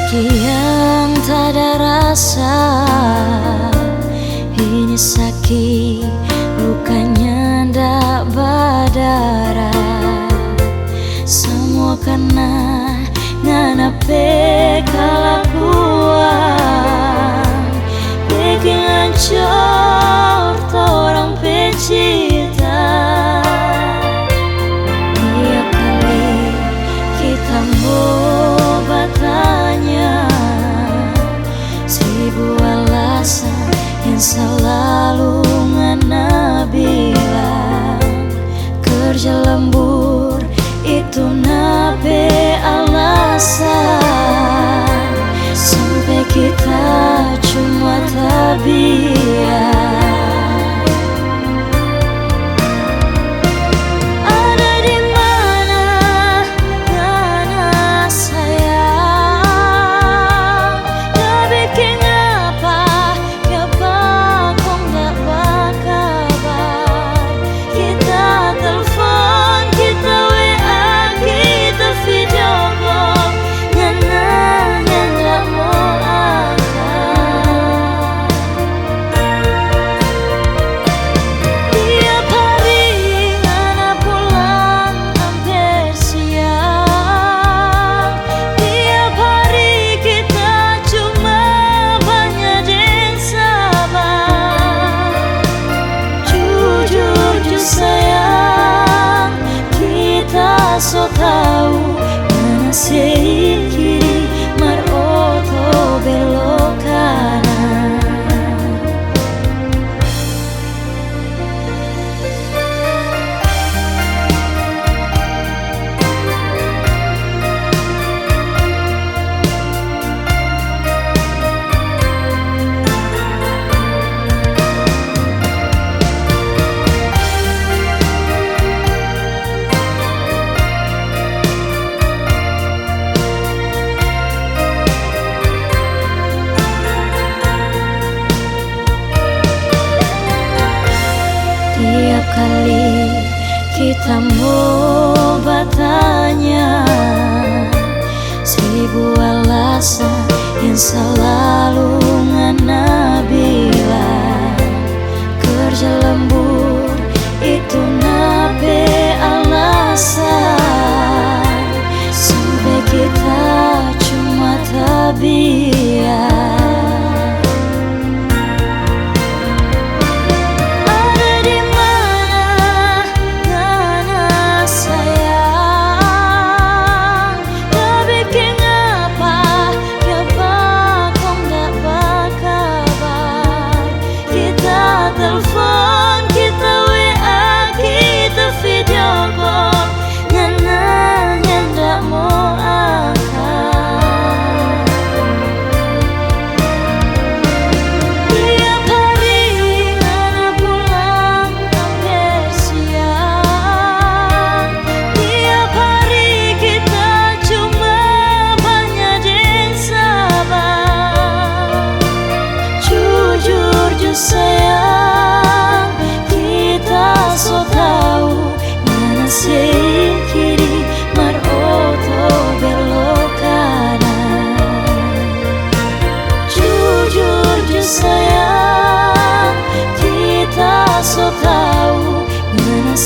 Yang tak ada rasa, ini sakit, lukanya ndak berdarah. Semua karena nganape kelakuan bikin hancur orang pecinta. Tiap kali kita mau bertanya, seribu alasan yang selalu ngana bilang. Kerja lembur itu nabe alasan, sampai kita cuma tabiat. So tahu mana kiri maroto belok kanan. Tiap kali kita mau bertanya, seribu alasan yang selalu ngana bilang. Kerja lembur itu nabe alasan, sampai kita cuma tabiat. Telepon, kita WA, kita video call, ngana ndak mau angkat. Tiap hari ngana pulang hampir siang. Tiap hari kita cuma banyak yang sabar. Jujur sayang, so tahu mana kiri maroto belok kanan. Jujur sayang, kita so tahu mana